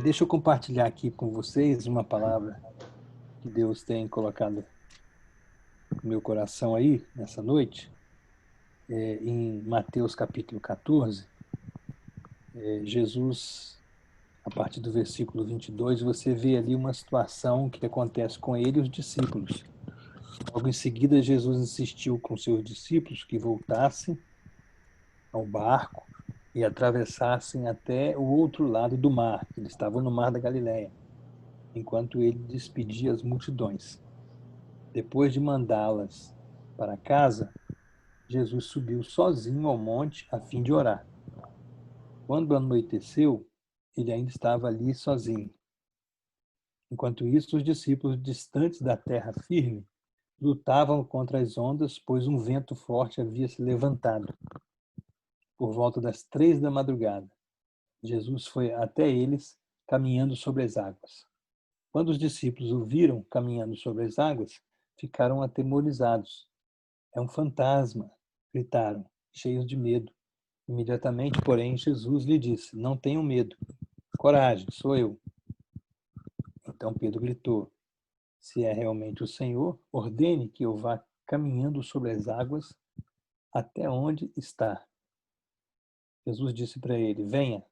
Deixa eu compartilhar aqui com vocês uma palavra que Deus tem colocado no meu coração aí, nessa noite, em Mateus capítulo 14. Jesus, a partir do versículo 22, você vê ali uma situação que acontece com ele e os discípulos. Logo em seguida, Jesus insistiu com seus discípulos que voltassem ao barco e atravessassem até o outro lado do mar. Eles estavam no mar da Galileia, enquanto ele despedia as multidões. Depois de mandá-las para casa, Jesus subiu sozinho ao monte a fim de orar. Quando anoiteceu, ele ainda estava ali sozinho. Enquanto isso, os discípulos distantes da terra firme lutavam contra as ondas, pois um vento forte havia se levantado. Por volta das 3 da madrugada, Jesus foi até eles, caminhando sobre as águas. Quando os discípulos o viram caminhando sobre as águas, ficaram atemorizados. É um fantasma, gritaram, cheios de medo. Imediatamente, porém, Jesus lhe disse: Não tenham medo. Coragem, sou eu. Então Pedro gritou: Se é realmente o Senhor, ordene que eu vá caminhando sobre as águas até onde está. Jesus disse para ele: Venha.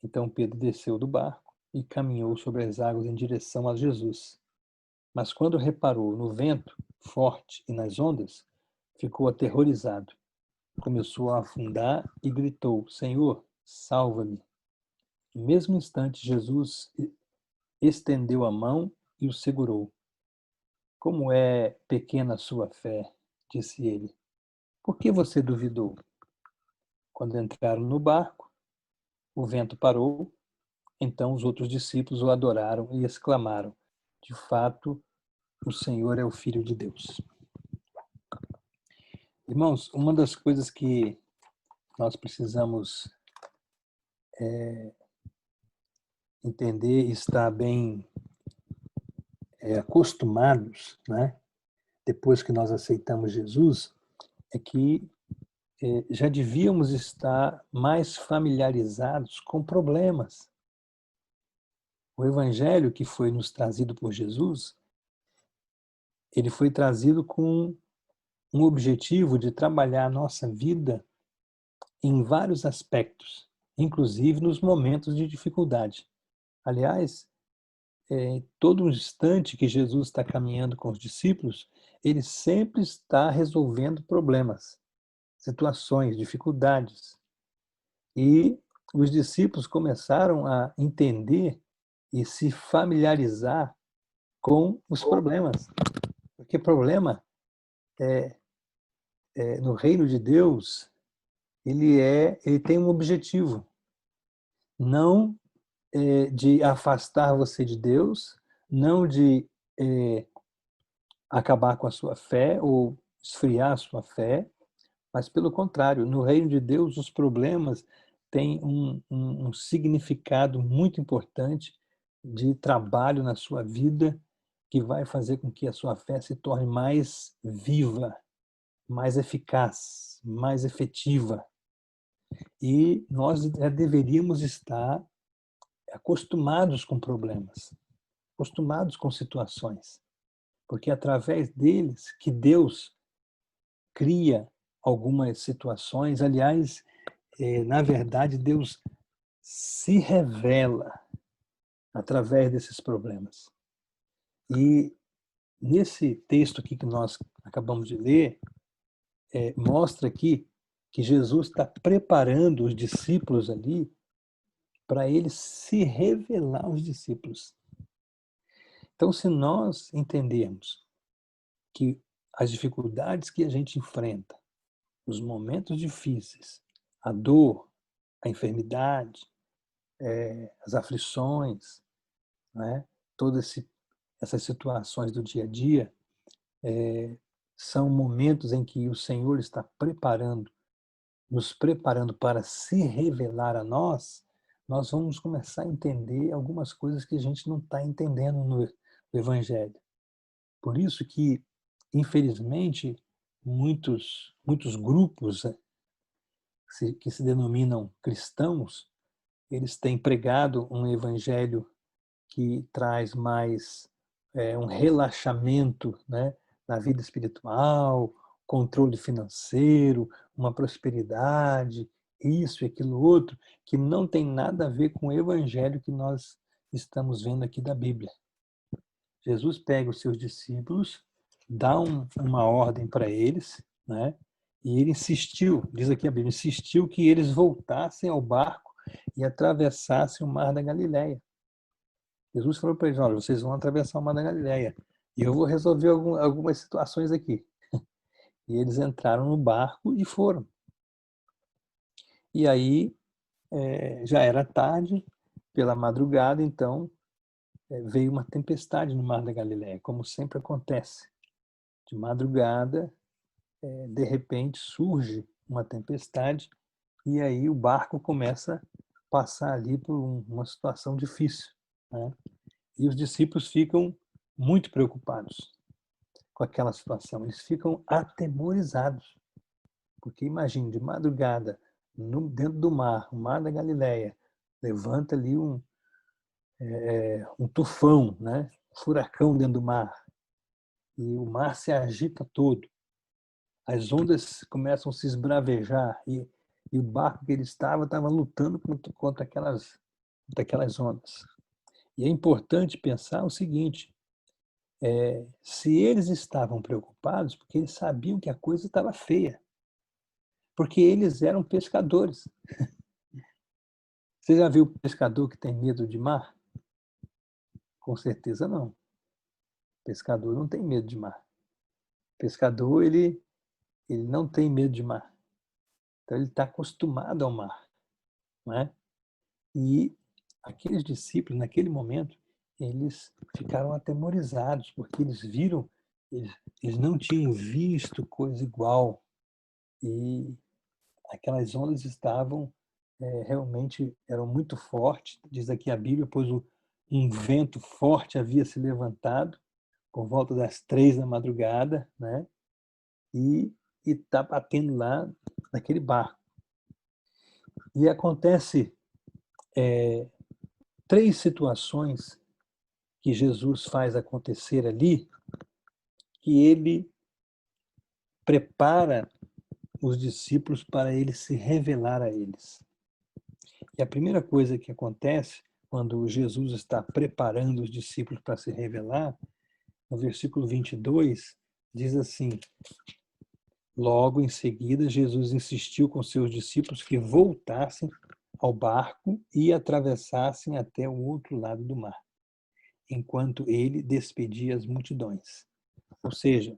Então Pedro desceu do barco e caminhou sobre as águas em direção a Jesus. Mas quando reparou no vento forte e nas ondas, ficou aterrorizado. Começou a afundar e gritou: Senhor, salva-me. No mesmo instante, Jesus estendeu a mão e o segurou. Como é pequena a sua fé, disse ele. Por que você duvidou? Quando entraram no barco, o vento parou. Então os outros discípulos o adoraram e exclamaram: De fato, o Senhor é o Filho de Deus. Irmãos, uma das coisas que nós precisamos entender e estar bem acostumados, né, depois que nós aceitamos Jesus, é que já devíamos estar mais familiarizados com problemas. O evangelho que foi nos trazido por Jesus, ele foi trazido com um objetivo de trabalhar a nossa vida em vários aspectos, inclusive nos momentos de dificuldade. Aliás, todo instante que Jesus está caminhando com os discípulos, ele sempre está resolvendo problemas, situações, dificuldades. E os discípulos começaram a entender e se familiarizar com os problemas. Porque problema, no reino de Deus, ele tem um objetivo, não de afastar você de Deus, não de acabar com a sua fé ou esfriar a sua fé, mas pelo contrário, no reino de Deus os problemas têm um significado muito importante de trabalho na sua vida que vai fazer com que a sua fé se torne mais viva, mais eficaz, mais efetiva. E nós já deveríamos estar acostumados com problemas, acostumados com situações, porque é através deles que Deus cria algumas situações. Aliás, na verdade, Deus se revela através desses problemas. E nesse texto aqui que nós acabamos de ler, mostra aqui que Jesus está preparando os discípulos ali para ele se revelar aos discípulos. Então, se nós entendermos que as dificuldades que a gente enfrenta, os momentos difíceis, a dor, a enfermidade, as aflições, né? Todas essas situações do dia a dia, são momentos em que o Senhor está nos preparando para se revelar a nós. Nós vamos começar a entender algumas coisas que a gente não está entendendo no Evangelho. Por isso que, infelizmente, muitos grupos que se denominam cristãos, eles têm pregado um evangelho que traz mais um relaxamento, né, na vida espiritual, controle financeiro, uma prosperidade, isso e aquilo outro, que não tem nada a ver com o evangelho que nós estamos vendo aqui da Bíblia. Jesus pega os seus discípulos, dá uma ordem para eles, né? E ele insistiu, diz aqui a Bíblia, insistiu que eles voltassem ao barco e atravessassem o mar da Galileia. Jesus falou para eles, olha, vocês vão atravessar o mar da Galileia e eu vou resolver algumas situações aqui. E eles entraram no barco e foram. E aí já era tarde, pela madrugada, então veio uma tempestade no mar da Galileia, como sempre acontece. De madrugada, de repente surge uma tempestade e aí o barco começa a passar ali por uma situação difícil, né? E os discípulos ficam muito preocupados com aquela situação. Eles ficam atemorizados, porque imagine, de madrugada, dentro do mar, o mar da Galileia, levanta ali um tufão, né? Um furacão dentro do mar, e o mar se agita todo. As ondas começam a se esbravejar e o barco que ele estava lutando contra aquelas ondas. E é importante pensar o seguinte, se eles estavam preocupados, porque eles sabiam que a coisa estava feia, porque eles eram pescadores. Você já viu pescador que tem medo de mar? Com certeza não. Pescador não tem medo de mar. Pescador, ele não tem medo de mar. Então ele está acostumado ao mar, não é? E aqueles discípulos, naquele momento, eles ficaram atemorizados, porque eles viram, eles não tinham visto coisa igual. E aquelas ondas estavam, realmente, eram muito fortes. Diz aqui a Bíblia, pois um vento forte havia se levantado por volta das 3 da madrugada, né? E está batendo lá naquele barco. E acontece 3 situações que Jesus faz acontecer ali, que ele prepara os discípulos para ele se revelar a eles. E a primeira coisa que acontece quando Jesus está preparando os discípulos para se revelar, no versículo 22, diz assim: logo em seguida, Jesus insistiu com seus discípulos que voltassem ao barco e atravessassem até o outro lado do mar, enquanto ele despedia as multidões. Ou seja,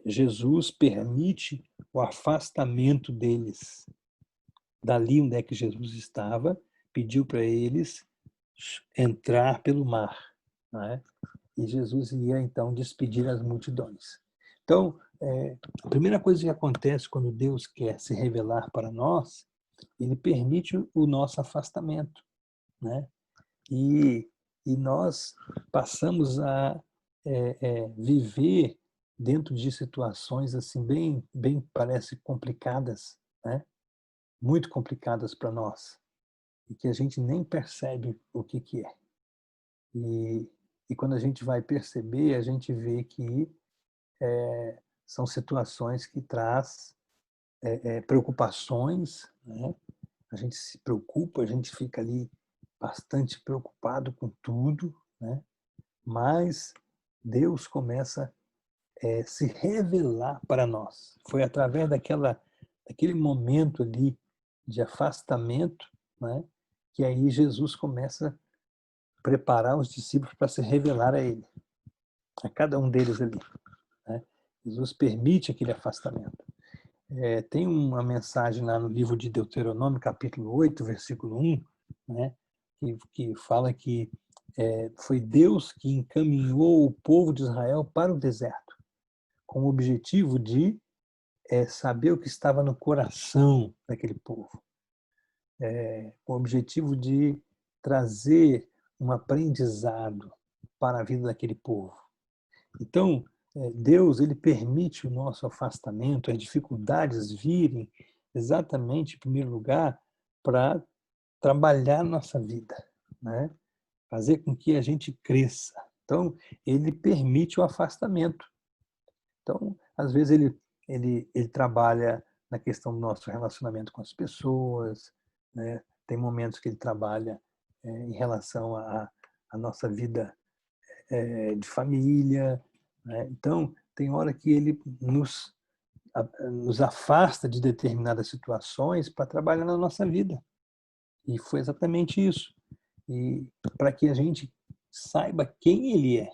Jesus permite o afastamento deles dali onde é que Jesus estava, pediu para eles entrar pelo mar, né? E Jesus ia então despedir as multidões. Então, a primeira coisa que acontece quando Deus quer se revelar para nós, ele permite o nosso afastamento, né? E nós passamos a viver dentro de situações assim bem parece complicadas, né? Muito complicadas para nós e que a gente nem percebe o que é. E quando a gente vai perceber, a gente vê que são situações que traz preocupações, né? A gente se preocupa, a gente fica ali bastante preocupado com tudo, né? Mas Deus começa a se revelar para nós. Foi através daquele momento ali de afastamento, né, que aí Jesus começa a preparar os discípulos para se revelar a ele, a cada um deles ali, né? Jesus permite aquele afastamento. Tem uma mensagem lá no livro de Deuteronômio, capítulo 8, versículo 1, né, que fala que foi Deus que encaminhou o povo de Israel para o deserto, com o objetivo de saber o que estava no coração daquele povo, com o objetivo de trazer um aprendizado para a vida daquele povo. Então, Deus, ele permite o nosso afastamento, as dificuldades virem exatamente, em primeiro lugar, para trabalhar nossa vida, né? Fazer com que a gente cresça. Então, ele permite o afastamento. Então, às vezes, ele trabalha na questão do nosso relacionamento com as pessoas, né? Tem momentos que ele trabalha em relação à nossa vida de família, né? Então, tem hora que ele nos afasta de determinadas situações para trabalhar na nossa vida. E foi exatamente isso. E para que a gente saiba quem ele é,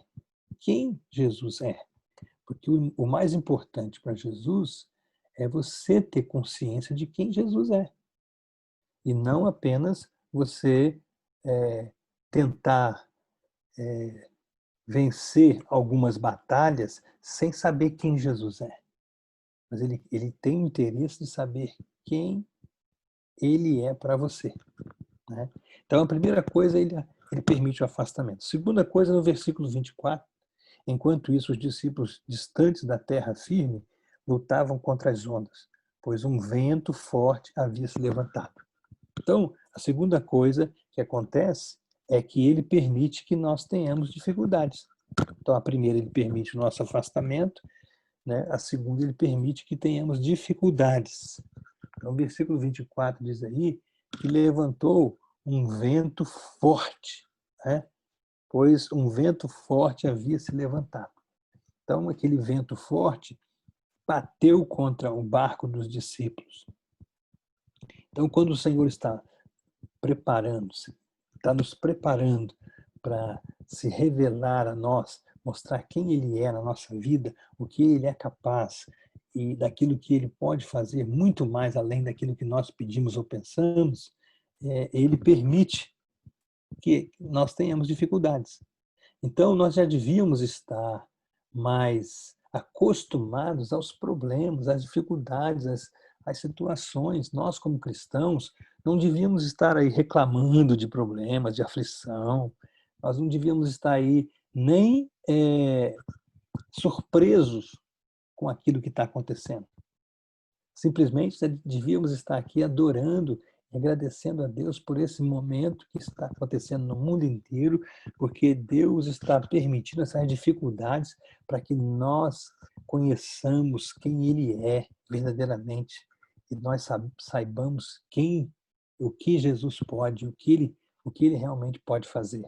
quem Jesus é. Porque o mais importante para Jesus é você ter consciência de quem Jesus é. E não apenas você tentar vencer algumas batalhas sem saber quem Jesus é. Mas ele tem o interesse de saber quem ele é para você, né? Então, a primeira coisa, ele permite o afastamento. Segunda coisa, no versículo 24, enquanto isso, os discípulos distantes da terra firme lutavam contra as ondas, pois um vento forte havia se levantado. Então, a segunda coisa que acontece é que ele permite que nós tenhamos dificuldades. Então, a primeira, ele permite o nosso afastamento, né? A segunda, ele permite que tenhamos dificuldades. Então, o versículo 24 diz aí que levantou um vento forte, né? Pois um vento forte havia se levantado. Então, aquele vento forte bateu contra o barco dos discípulos. Então, quando o Senhor está preparando-se, está nos preparando para se revelar a nós, mostrar quem Ele é na nossa vida, o que Ele é capaz e daquilo que Ele pode fazer muito mais além daquilo que nós pedimos ou pensamos, Ele permite que nós tenhamos dificuldades. Então, nós já devíamos estar mais acostumados aos problemas, às dificuldades, às situações. Nós, como cristãos, não devíamos estar aí reclamando de problemas, de aflição. Nós não devíamos estar aí nem surpresos com aquilo que está acontecendo. Simplesmente devíamos estar aqui adorando e agradecendo a Deus por esse momento que está acontecendo no mundo inteiro, porque Deus está permitindo essas dificuldades para que nós conheçamos quem Ele é verdadeiramente e nós saibamos o que Jesus pode, o que Ele realmente pode fazer.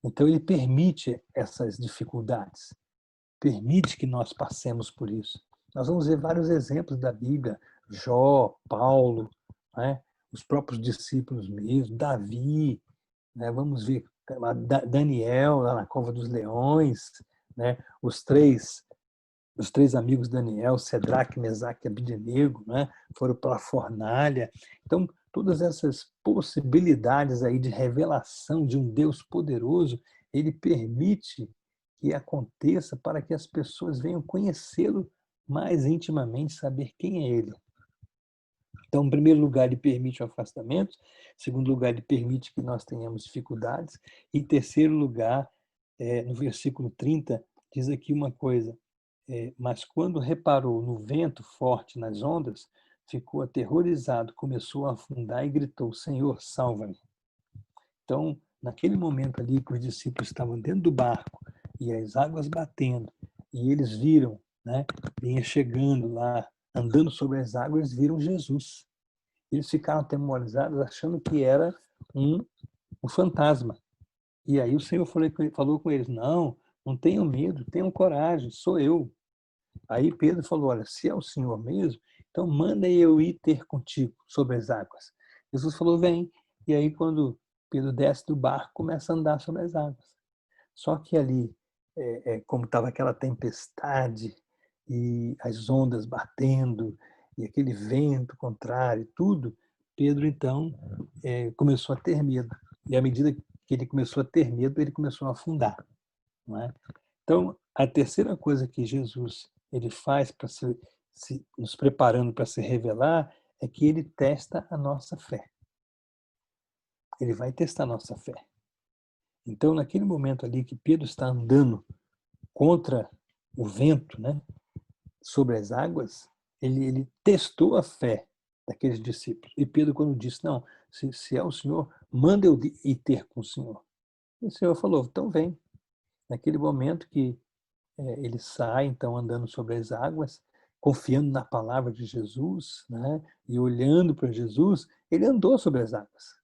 Então, Ele permite essas dificuldades, permite que nós passemos por isso. Nós vamos ver vários exemplos da Bíblia, Jó, Paulo, né? Os próprios discípulos mesmo, Davi, né? Vamos ver Daniel lá na cova dos leões, né? Os três amigos de Daniel, Cedraque, Mesaque e Abednego, né? Foram para a fornalha. Então, todas essas possibilidades aí de revelação de um Deus poderoso, ele permite que aconteça para que as pessoas venham conhecê-lo mais intimamente, saber quem é ele. Então, em primeiro lugar, ele permite o afastamento. Em segundo lugar, ele permite que nós tenhamos dificuldades. E em terceiro lugar, no versículo 30, diz aqui uma coisa. Mas quando reparou no vento forte nas ondas, ficou aterrorizado, começou a afundar e gritou: Senhor, salva-me. Então, naquele momento ali que os discípulos estavam dentro do barco e as águas batendo, e eles viram, né, vinha chegando lá, andando sobre as águas, viram Jesus. Eles ficaram atemorizados, achando que era um fantasma. E aí o Senhor falou com eles: não tenham medo, tenham coragem, sou eu. Aí Pedro falou: olha, se é o Senhor mesmo, então manda eu ir ter contigo sobre as águas. Jesus falou: vem. E aí quando Pedro desce do barco, começa a andar sobre as águas. Só que ali, como estava aquela tempestade e as ondas batendo e aquele vento contrário e tudo, Pedro então começou a ter medo. E à medida que ele começou a ter medo, ele começou a afundar, não é? Então, a terceira coisa que Jesus ele faz para nos preparando para se revelar é que ele testa a nossa fé. Ele vai testar a nossa fé. Então, naquele momento ali que Pedro está andando contra o vento, né, sobre as águas, ele testou a fé daqueles discípulos. E Pedro, quando disse, não, se é o Senhor, manda eu ir ter com o Senhor. E o Senhor falou, então vem. Naquele momento que ele sai, então, andando sobre as águas, confiando na palavra de Jesus, né? E olhando para Jesus, ele andou sobre as águas.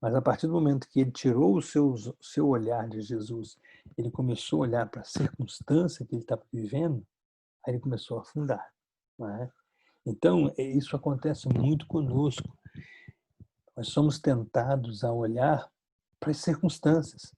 Mas a partir do momento que ele tirou o seu olhar de Jesus, ele começou a olhar para a circunstância que ele estava vivendo, aí ele começou a afundar. Né? Então, isso acontece muito conosco. Nós somos tentados a olhar para as circunstâncias.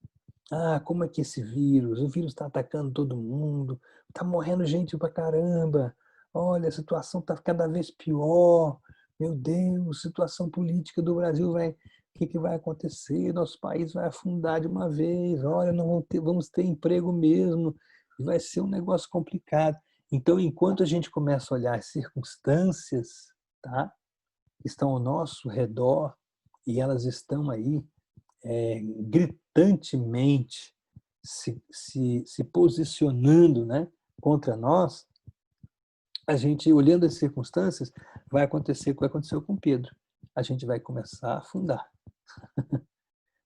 Ah, como é que esse vírus? O vírus está atacando todo mundo, está morrendo gente pra caramba. Olha, a situação está cada vez pior. Meu Deus, situação política do Brasil vai. O que vai acontecer? Nosso país vai afundar de uma vez. Olha, não vamos ter emprego mesmo. Vai ser um negócio complicado. Então, enquanto a gente começa a olhar as circunstâncias, tá, que estão ao nosso redor, e elas estão aí gritantemente se posicionando, né, contra nós, a gente, olhando as circunstâncias, vai acontecer o que aconteceu com Pedro. A gente vai começar a afundar.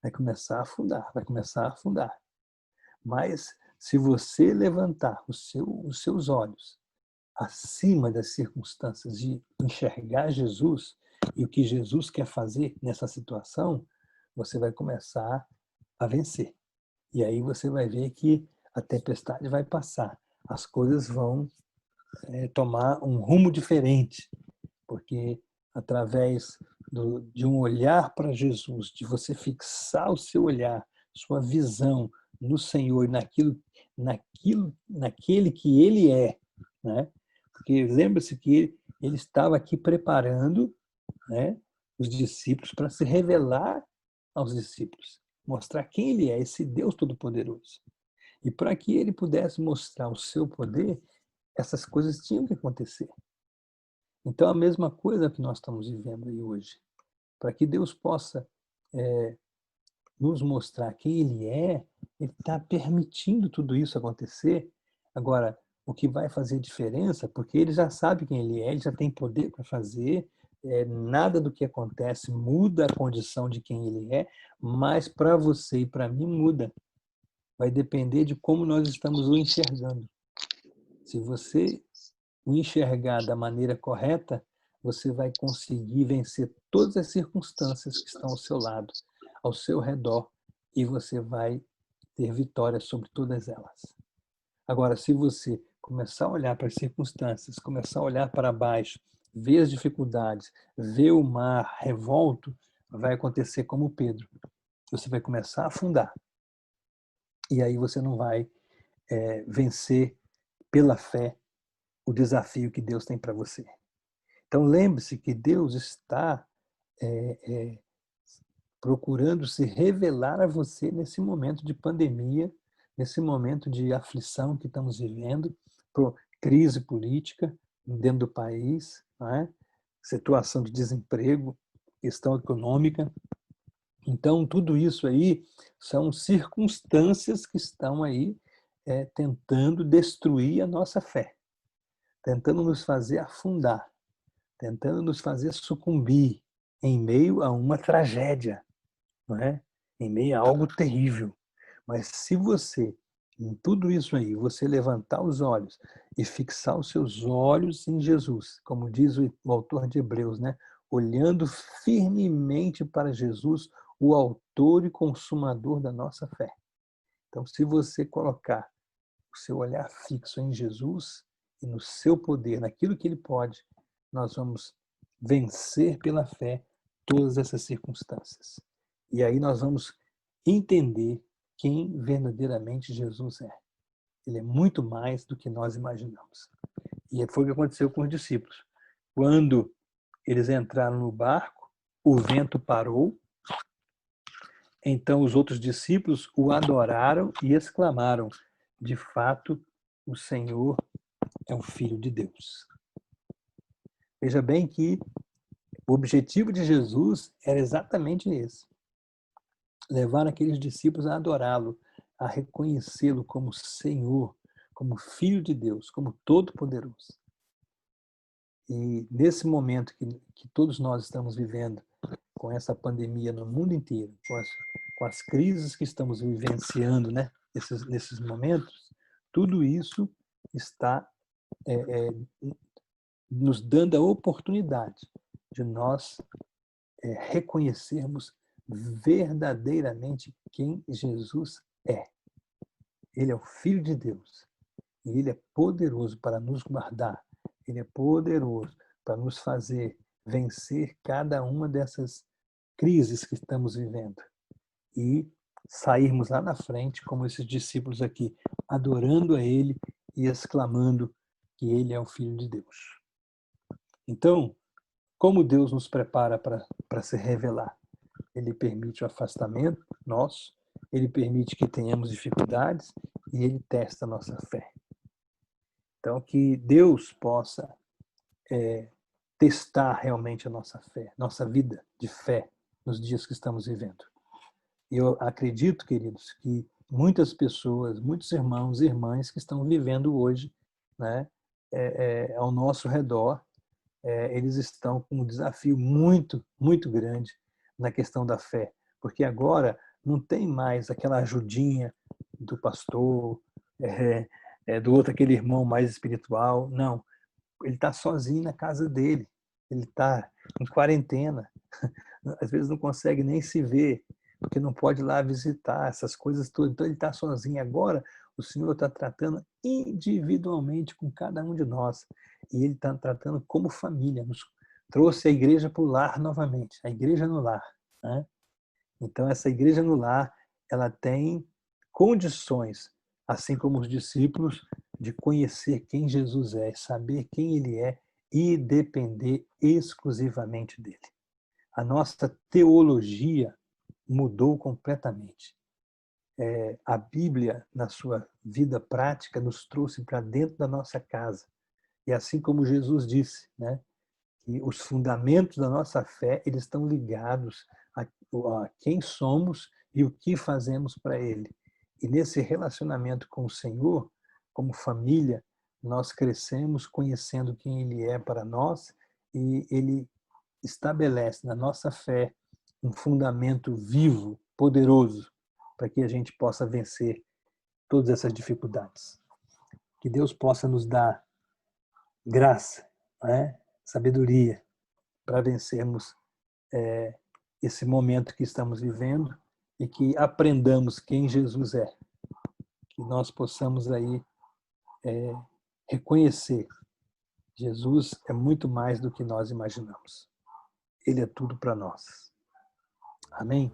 Vai começar a afundar, vai começar a afundar. Mas, se você levantar os seus olhos acima das circunstâncias e enxergar Jesus e o que Jesus quer fazer nessa situação, você vai começar a vencer. E aí você vai ver que a tempestade vai passar, as coisas vão tomar um rumo diferente, porque através de um olhar para Jesus, de você fixar o seu olhar, sua visão no Senhor, naquele que Ele é, né? Porque lembra-se que ele estava aqui preparando, né, os discípulos para se revelar aos discípulos, mostrar quem Ele é, esse Deus Todo-Poderoso. E para que Ele pudesse mostrar o seu poder, essas coisas tinham que acontecer. Então, a mesma coisa que nós estamos vivendo aí hoje. Para que Deus possa nos mostrar quem Ele está permitindo tudo isso acontecer. Agora, o que vai fazer diferença, porque Ele já sabe quem Ele já tem poder para fazer, nada do que acontece muda a condição de quem Ele é, mas para você e para mim muda. Vai depender de como nós estamos o enxergando. Se você o enxergar da maneira correta, você vai conseguir vencer todas as circunstâncias que estão ao seu lado, ao seu redor, e você vai ter vitória sobre todas elas. Agora, se você começar a olhar para as circunstâncias, começar a olhar para baixo, ver as dificuldades, ver o mar revolto, vai acontecer como Pedro. Você vai começar a afundar. E aí você não vai vencer pela fé o desafio que Deus tem para você. Então lembre-se que Deus está procurando se revelar a você nesse momento de pandemia, nesse momento de aflição que estamos vivendo, crise política dentro do país, né? Situação de desemprego, questão econômica. Então, tudo isso aí são circunstâncias que estão aí tentando destruir a nossa fé, tentando nos fazer afundar, tentando nos fazer sucumbir em meio a uma tragédia, não é? Em meio a algo terrível. Mas se você, em tudo isso aí, você levantar os olhos e fixar os seus olhos em Jesus, como diz o autor de Hebreus, né? Olhando firmemente para Jesus, o autor e consumador da nossa fé. Então, se você colocar o seu olhar fixo em Jesus e no seu poder, naquilo que ele pode, nós vamos vencer pela fé todas essas circunstâncias. E aí nós vamos entender quem verdadeiramente Jesus é. Ele é muito mais do que nós imaginamos. E foi o que aconteceu com os discípulos. Quando eles entraram no barco, o vento parou, então os outros discípulos o adoraram e exclamaram: de fato, o Senhor é o Filho de Deus. Veja bem que o objetivo de Jesus era exatamente esse: levar aqueles discípulos a adorá-lo, a reconhecê-lo como Senhor, como Filho de Deus, como Todo-Poderoso. E nesse momento que todos nós estamos vivendo, com essa pandemia no mundo inteiro, com as crises que estamos vivenciando, né, nesses momentos, tudo isso está nos dando a oportunidade de nós reconhecermos verdadeiramente quem Jesus é. Ele é o Filho de Deus e Ele é poderoso para nos guardar. Ele é poderoso para nos fazer vencer cada uma dessas crises que estamos vivendo e sairmos lá na frente, como esses discípulos aqui, adorando a Ele e exclamando que Ele é o Filho de Deus. Então, como Deus nos prepara para se revelar? Ele permite o afastamento nosso, Ele permite que tenhamos dificuldades e Ele testa a nossa fé. Então, que Deus possa testar realmente a nossa fé, nossa vida de fé nos dias que estamos vivendo. E eu acredito, queridos, que muitas pessoas, muitos irmãos e irmãs que estão vivendo hoje, né, ao nosso redor, eles estão com um desafio muito, muito grande na questão da fé, porque agora não tem mais aquela ajudinha do pastor, do outro aquele irmão mais espiritual, não. Ele está sozinho na casa dele, ele está em quarentena, às vezes não consegue nem se ver, porque não pode ir lá visitar essas coisas todas, então ele está sozinho. Agora o Senhor está tratando individualmente com cada um de nós, e Ele está tratando como família, nos trouxe a igreja para o lar novamente, a igreja no lar, né? Então essa igreja no lar, ela tem condições, assim como os discípulos, de conhecer quem Jesus é, saber quem Ele é e depender exclusivamente dele. A nossa teologia mudou completamente. A Bíblia, na sua vida prática, nos trouxe para dentro da nossa casa. E assim como Jesus disse, né, que os fundamentos da nossa fé eles estão ligados a quem somos e o que fazemos para Ele. E nesse relacionamento com o Senhor, como família, nós crescemos conhecendo quem Ele é para nós e Ele estabelece na nossa fé um fundamento vivo, poderoso, para que a gente possa vencer todas essas dificuldades. Que Deus possa nos dar graça, né? Sabedoria, para vencermos esse momento que estamos vivendo e que aprendamos quem Jesus é. Que nós possamos aí reconhecer Jesus é muito mais do que nós imaginamos. Ele é tudo para nós. Amém?